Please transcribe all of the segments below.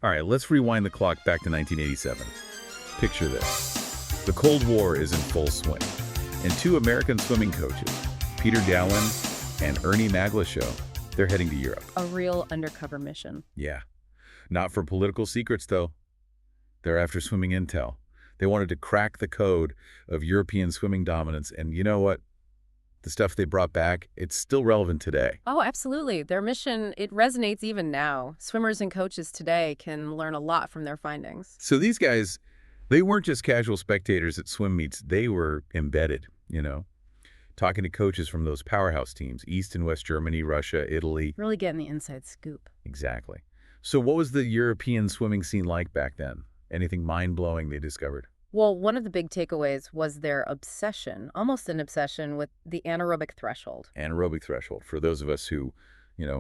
All right, let's rewind the clock back to 1987. Picture this. The Cold War is in full swing, and two American swimming coaches, Peter Daland and Ernie Maglischo, they're heading to Europe. A real undercover mission. Yeah. Not for political secrets, though. They're after swimming intel. They wanted to crack the code of European swimming dominance, and you know what? The stuff they brought back, it's still relevant today. Oh, absolutely. Their mission, it resonates even now. Swimmers and coaches today can learn a lot from their findings. So these guys, they weren't just casual spectators at swim meets. They were embedded, talking to coaches from those powerhouse teams, East and West Germany, Russia, Italy. Really getting the inside scoop. Exactly. So what was the European swimming scene like back then? Anything mind-blowing they discovered? Well, one of the big takeaways was their obsession, almost an obsession, with the anaerobic threshold. Anaerobic threshold, for those of us who,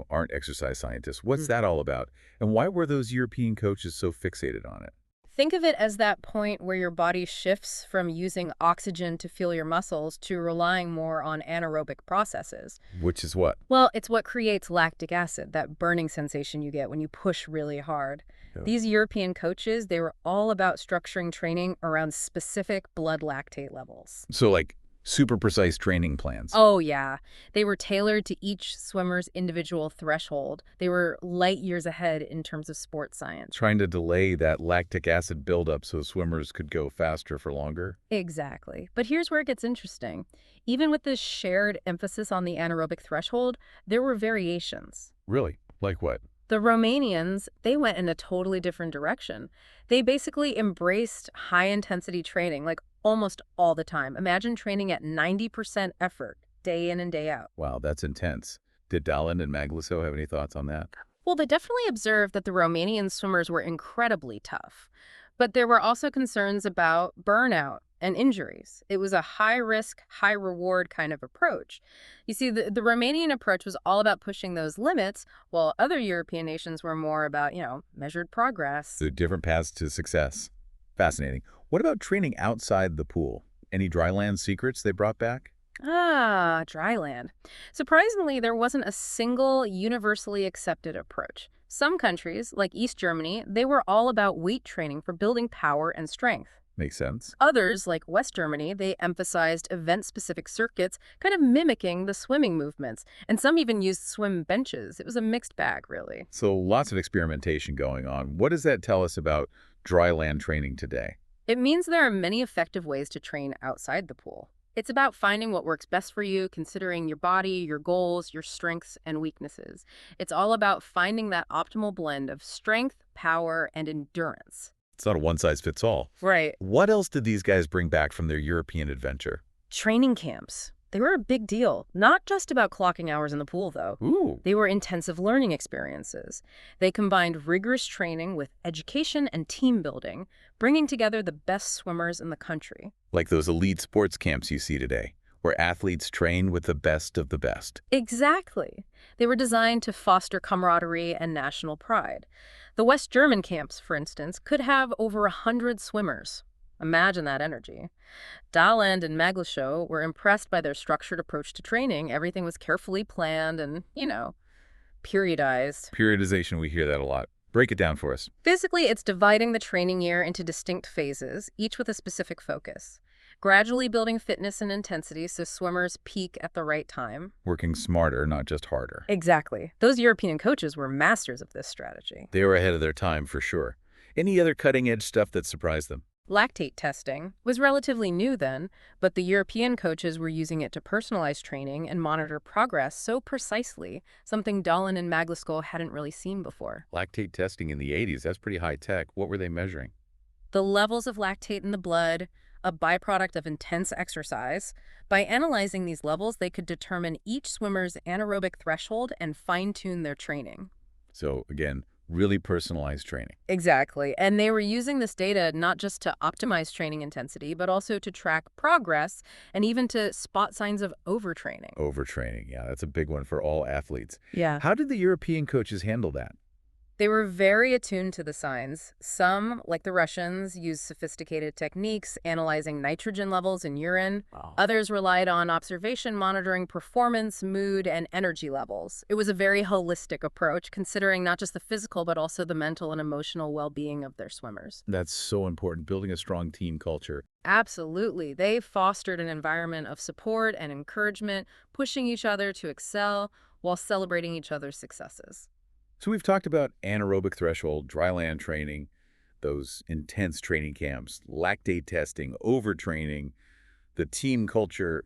aren't exercise scientists. What's that all about? And why were those European coaches so fixated on it? Think of it as that point where your body shifts from using oxygen to fuel your muscles to relying more on anaerobic processes. Which is what? Well, it's what creates lactic acid, that burning sensation you get when you push really hard. Yeah. These European coaches, they were all about structuring training around specific blood lactate levels. So like super precise training plans. Oh, yeah. They were tailored to each swimmer's individual threshold. They were light years ahead in terms of sports science. Trying to delay that lactic acid buildup so swimmers could go faster for longer. Exactly. But here's where it gets interesting. Even with this shared emphasis on the anaerobic threshold, there were variations. Really? Like what? The Romanians, they went in a totally different direction. They basically embraced high-intensity training, like almost all the time. Imagine training at 90% effort, day in and day out. Wow, that's intense. Did Daland and Maglischo have any thoughts on that? Well, they definitely observed that the Romanian swimmers were incredibly tough. But there were also concerns about burnout and injuries. It was a high-risk, high-reward kind of approach. You see, the Romanian approach was all about pushing those limits, while other European nations were more about, measured progress. So different paths to success. Fascinating. What about training outside the pool? Any dryland secrets they brought back? Ah, dryland. Surprisingly, there wasn't a single universally accepted approach. Some countries, like East Germany, they were all about weight training for building power and strength. Makes sense. Others, like West Germany, they emphasized event-specific circuits, kind of mimicking the swimming movements. And some even used swim benches. It was a mixed bag, really. So lots of experimentation going on. What does that tell us about dryland training today? It means there are many effective ways to train outside the pool. It's about finding what works best for you, considering your body, your goals, your strengths and weaknesses. It's all about finding that optimal blend of strength, power, and endurance. It's not a one-size-fits-all. Right. What else did these guys bring back from their European adventure? Training camps. They were a big deal. Not just about clocking hours in the pool, though. Ooh. They were intensive learning experiences. They combined rigorous training with education and team building, bringing together the best swimmers in the country. Like those elite sports camps you see today, where athletes train with the best of the best. Exactly. They were designed to foster camaraderie and national pride. The West German camps, for instance, could have over 100 swimmers. Imagine that energy. Daland and Maglischo were impressed by their structured approach to training. Everything was carefully planned and, periodized. Periodization, we hear that a lot. Break it down for us. Physically, it's dividing the training year into distinct phases, each with a specific focus. Gradually building fitness and intensity so swimmers peak at the right time. Working smarter, not just harder. Exactly. Those European coaches were masters of this strategy. They were ahead of their time, for sure. Any other cutting-edge stuff that surprised them? Lactate testing was relatively new then, but the European coaches were using it to personalize training and monitor progress so precisely, something Daland and Maglischo hadn't really seen before. Lactate testing in the 80s, that's pretty high-tech. What were they measuring? The levels of lactate in the blood, a byproduct of intense exercise. By analyzing these levels, they could determine each swimmer's anaerobic threshold and fine-tune their training. So, again, really personalized training. Exactly. And they were using this data not just to optimize training intensity, but also to track progress and even to spot signs of overtraining. Overtraining, yeah, that's a big one for all athletes. Yeah. How did the European coaches handle that? They were very attuned to the signs. Some, like the Russians, used sophisticated techniques analyzing nitrogen levels in urine. Wow. Others relied on observation monitoring performance, mood, and energy levels. It was a very holistic approach, considering not just the physical, but also the mental and emotional well-being of their swimmers. That's so important, building a strong team culture. Absolutely. They fostered an environment of support and encouragement, pushing each other to excel while celebrating each other's successes. So we've talked about anaerobic threshold, dry land training, those intense training camps, lactate testing, overtraining, the team culture.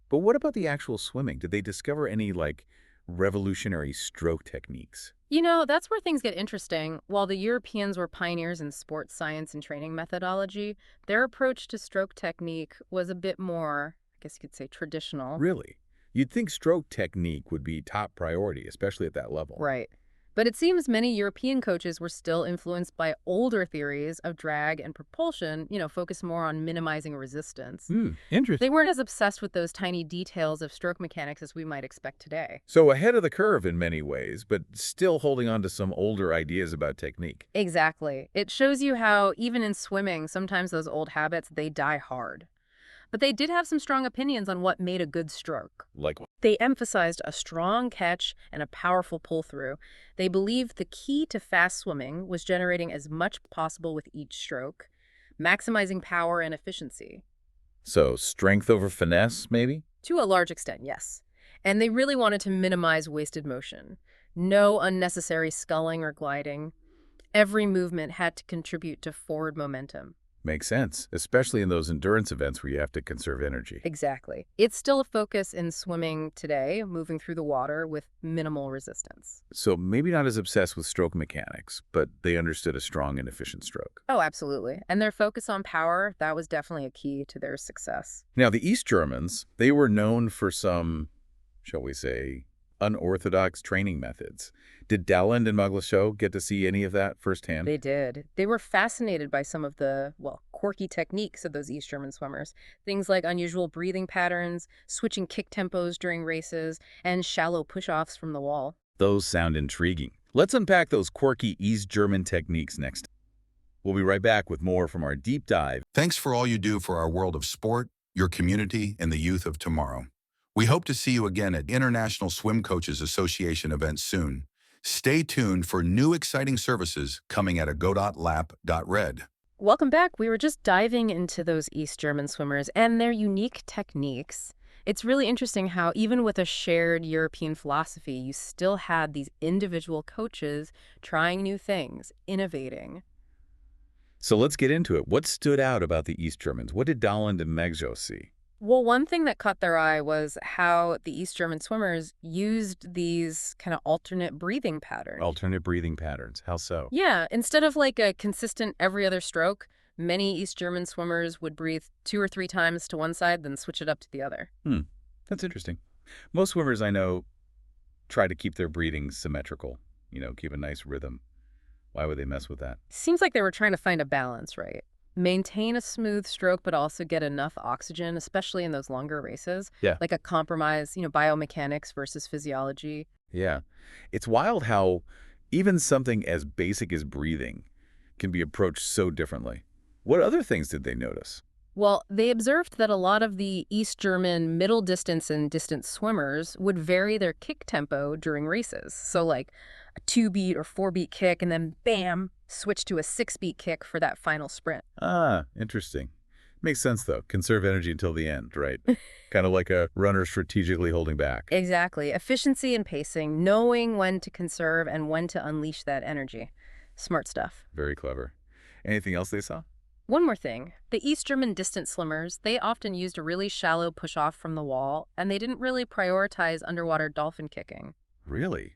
But what about the actual swimming? Did they discover any, like, revolutionary stroke techniques? You know, that's where things get interesting. While the Europeans were pioneers in sports science and training methodology, their approach to stroke technique was a bit more, I guess you could say, traditional. Really? You'd think stroke technique would be top priority, especially at that level. Right. But it seems many European coaches were still influenced by older theories of drag and propulsion, focused more on minimizing resistance. Interesting. They weren't as obsessed with those tiny details of stroke mechanics as we might expect today. So ahead of the curve in many ways, but still holding on to some older ideas about technique. Exactly. It shows you how, even in swimming, sometimes those old habits, they die hard. But they did have some strong opinions on what made a good stroke. Like, They emphasized a strong catch and a powerful pull-through. They believed the key to fast swimming was generating as much possible with each stroke, maximizing power and efficiency. so strength over finesse, maybe? To a large extent, yes. And they really wanted to minimize wasted motion. No unnecessary sculling or gliding. Every movement had to contribute to forward momentum. Makes sense, especially in those endurance events where you have to conserve energy. Exactly. It's still a focus in swimming today, moving through the water with minimal resistance. So maybe not as obsessed with stroke mechanics, but they understood a strong and efficient stroke. Oh, absolutely. And their focus on power, that was definitely a key to their success. Now, the East Germans, they were known for some, shall we say, unorthodox training methods. Did Daland and Maglischo get to see any of that firsthand? They did. They were fascinated by some of the, quirky techniques of those East German swimmers. Things like unusual breathing patterns, switching kick tempos during races, and shallow push-offs from the wall. Those sound intriguing. Let's unpack those quirky East German techniques next. We'll be right back with more from our deep dive. Thanks for all you do for our world of sport, your community, and the youth of tomorrow. We hope to see you again at International Swim Coaches Association events soon. Stay tuned for new exciting services coming at LAP.red. Welcome back. We were just diving into those East German swimmers and their unique techniques. It's really interesting how even with a shared European philosophy, you still had these individual coaches trying new things, innovating. So let's get into it. What stood out about the East Germans? What did Daland and Maglischo see? Well, one thing that caught their eye was how the East German swimmers used these kind of alternate breathing patterns. Alternate breathing patterns. How so? Yeah, instead of like a consistent every other stroke, many East German swimmers would breathe 2 or 3 times to one side, then switch it up to the other. That's interesting. Most swimmers I know try to keep their breathing symmetrical, keep a nice rhythm. Why would they mess with that? Seems like they were trying to find a balance, right? Maintain a smooth stroke, but also get enough oxygen, especially in those longer races. Yeah. Like a compromise, biomechanics versus physiology. Yeah. It's wild how even something as basic as breathing can be approached so differently. What other things did they notice? Well, they observed that a lot of the East German middle distance and distance swimmers would vary their kick tempo during races. So like a 2-beat or 4-beat kick and then bam, switch to a 6-beat kick for that final sprint. Ah, interesting. Makes sense, though. Conserve energy until the end, right? Kind of like a runner strategically holding back. Exactly. Efficiency and pacing, knowing when to conserve and when to unleash that energy. Smart stuff. Very clever. Anything else they saw? One more thing. The East German distance swimmers, they often used a really shallow push-off from the wall, and they didn't really prioritize underwater dolphin kicking. Really?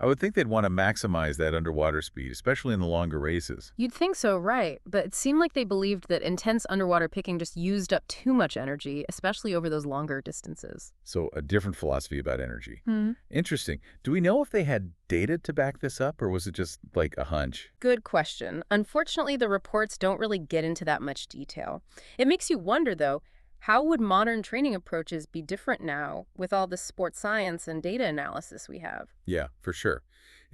I would think they'd want to maximize that underwater speed, especially in the longer races. You'd think so, right? But it seemed like they believed that intense underwater picking just used up too much energy, especially over those longer distances. So a different philosophy about energy. Hmm. Interesting. Do we know if they had data to back this up, or was it just like a hunch? Good question. Unfortunately, the reports don't really get into that much detail. It makes you wonder, though, how would modern training approaches be different now with all the sports science and data analysis we have? Yeah, for sure.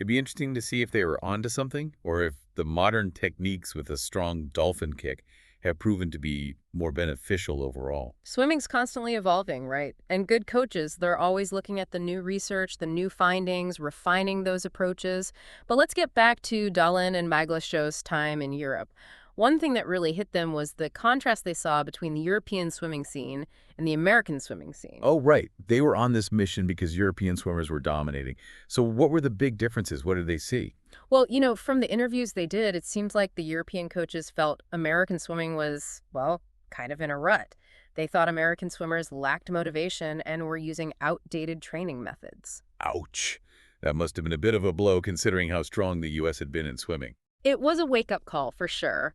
It'd be interesting to see if they were onto something, or if the modern techniques with a strong dolphin kick have proven to be more beneficial overall. Swimming's constantly evolving, right? And good coaches, they're always looking at the new research, the new findings, refining those approaches. But let's get back to Daland and Maglischo's time in Europe. One thing that really hit them was the contrast they saw between the European swimming scene and the American swimming scene. Oh, right. They were on this mission because European swimmers were dominating. So what were the big differences? What did they see? Well, from the interviews they did, it seems like the European coaches felt American swimming was, well, kind of in a rut. They thought American swimmers lacked motivation and were using outdated training methods. Ouch. That must have been a bit of a blow considering how strong the U.S. had been in swimming. It was a wake-up call for sure.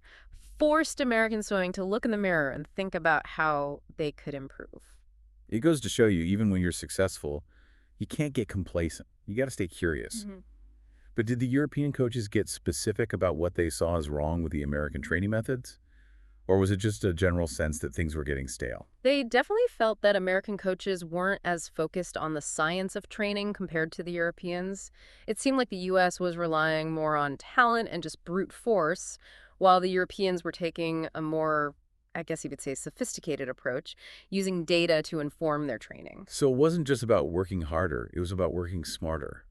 Forced American swimming to look in the mirror and think about how they could improve. It goes to show you, even when you're successful, you can't get complacent. You got to stay curious. But did the European coaches get specific about what they saw as wrong with the American training methods? Or was it just a general sense that things were getting stale? They definitely felt that American coaches weren't as focused on the science of training compared to the Europeans. It seemed like the U.S. was relying more on talent and just brute force, while the Europeans were taking a more, I guess you could say, sophisticated approach, using data to inform their training. So it wasn't just about working harder, it was about working smarter.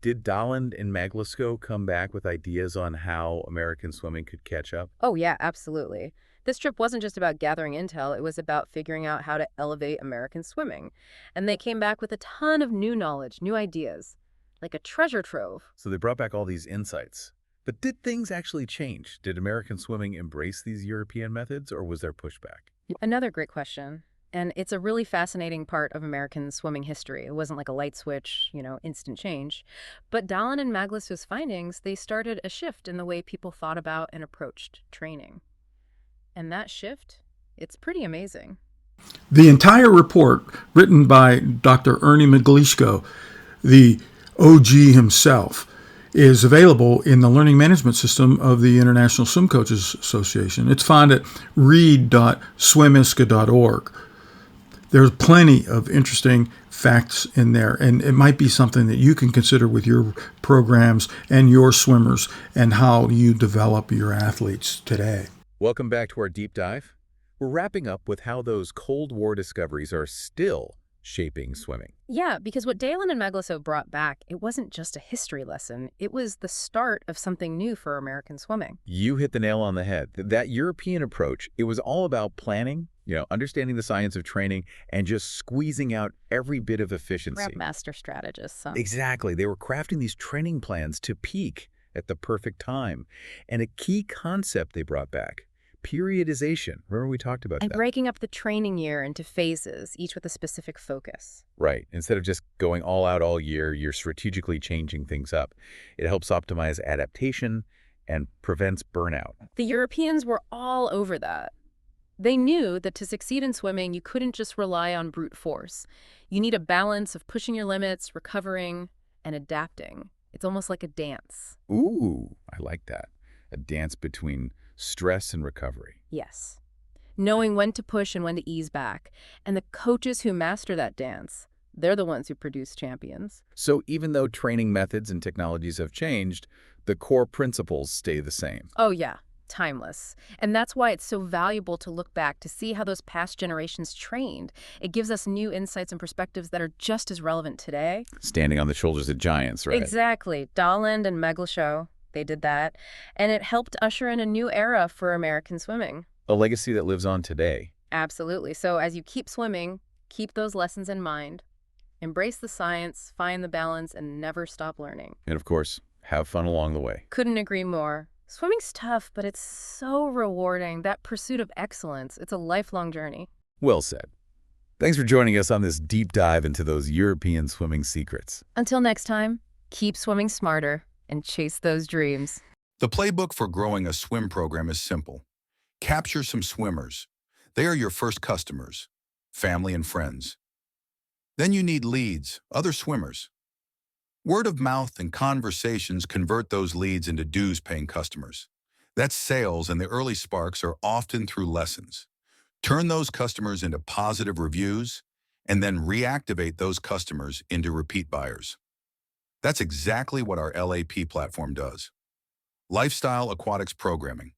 Did Daland and Maglischo come back with ideas on how American swimming could catch up? Oh, yeah, absolutely. This trip wasn't just about gathering intel, it was about figuring out how to elevate American swimming. And they came back with a ton of new knowledge, new ideas, like a treasure trove. So they brought back all these insights. But did things actually change? Did American swimming embrace these European methods, or was there pushback? Another great question. And it's a really fascinating part of American swimming history. It wasn't like a light switch, instant change. But Daland and Maglischo's findings, they started a shift in the way people thought about and approached training. And that shift, it's pretty amazing. The entire report, written by Dr. Ernie Maglischo, the OG himself, is available in the learning management system of the International Swim Coaches Association. It's found at read.swimiska.org. There's plenty of interesting facts in there, and it might be something that you can consider with your programs and your swimmers and how you develop your athletes today. Welcome back to our deep dive. We're wrapping up with how those Cold War discoveries are still shaping swimming. Yeah, because what Daland and Maglischo brought back, it wasn't just a history lesson. It was the start of something new for American swimming. You hit the nail on the head. That European approach, it was all about planning, understanding the science of training and just squeezing out every bit of efficiency. We're master strategists. Huh? Exactly. They were crafting these training plans to peak at the perfect time. And a key concept they brought back, periodization. Remember we talked about And that? breaking up the training year into phases, each with a specific focus. Right. Instead of just going all out all year, you're strategically changing things up. It helps optimize adaptation and prevents burnout. The Europeans were all over that. They knew that to succeed in swimming, you couldn't just rely on brute force. You need a balance of pushing your limits, recovering, and adapting. It's almost like a dance. Ooh, I like that. A dance between stress and recovery. Yes. Knowing when to push and when to ease back. And the coaches who master that dance, they're the ones who produce champions. So even though training methods and technologies have changed, the core principles stay the same. Oh, yeah. Timeless. And that's why it's so valuable to look back to see how those past generations trained. It gives us new insights and perspectives that are just as relevant today. Standing on the shoulders of giants, right? Exactly. Daland and Maglischo, they did that. And it helped usher in a new era for American swimming. A legacy that lives on today. Absolutely. So as you keep swimming, keep those lessons in mind. Embrace the science, find the balance, and never stop learning. And of course, have fun along the way. Couldn't agree more. Swimming's tough, but it's so rewarding. That pursuit of excellence, it's a lifelong journey. Well said. Thanks for joining us on this deep dive into those European swimming secrets. Until next time, keep swimming smarter and chase those dreams. The playbook for growing a swim program is simple. Capture some swimmers. They are your first customers, family and friends. Then you need leads, other swimmers. Word of mouth and conversations convert those leads into dues-paying customers. That's sales, and the early sparks are often through lessons. Turn those customers into positive reviews, and then reactivate those customers into repeat buyers. That's exactly what our LAP platform does. Lifestyle Aquatics Programming.